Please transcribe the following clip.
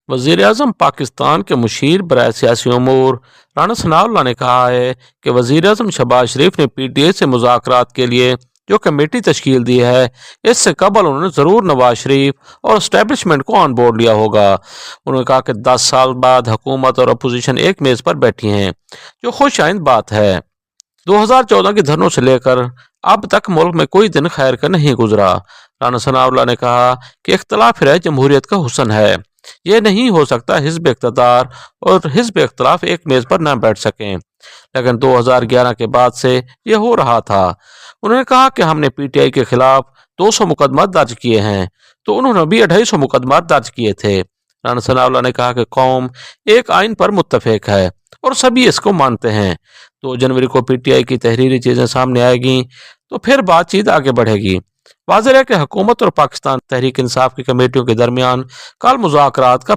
وزیر اعظم پاکستان کے مشیر برائے سیاسی امور رانا ثناء اللہ نے کہا ہے کہ وزیر اعظم شہباز شریف نے پی ٹی آئی سے مذاکرات کے لیے جو کمیٹی تشکیل دی ہے، اس سے قبل انہوں نے ضرور نواز شریف اور اسٹیبلشمنٹ کو آن بورڈ لیا ہوگا۔ انہوں نے کہا کہ 10 سال بعد حکومت اور اپوزیشن ایک میز پر بیٹھی ہیں، جو خوش آئند بات ہے۔ 2014 کے دھرنوں سے لے کر اب تک ملک میں کوئی دن خیر کا نہیں گزرا۔ رانا ثناء اللہ نے کہا کہ اختلاف رائے جمہوریت کا حسن ہے۔ یہ نہیں ہو سکتا حزب اقتدار اور حزب اختلاف ایک میز پر نہ بیٹھ سکیں، لیکن 2011 کے بعد سے یہ ہو رہا تھا۔ انہوں نے کہا کہ ہم نے پی ٹی آئی کے خلاف 200 مقدمات درج کیے ہیں، تو انہوں نے بھی 250 مقدمات درج کیے تھے۔ رانا ثناء اللہ نے کہا کہ قوم ایک آئین پر متفق ہے اور سبھی اس کو مانتے ہیں۔ 2 جنوری کو پی ٹی آئی کی تحریری چیزیں سامنے آئے گی تو پھر بات چیت آگے بڑھے گی۔ واضح ہے کہ حکومت اور پاکستان تحریک انصاف کی کمیٹیوں کے درمیان کل مذاکرات کا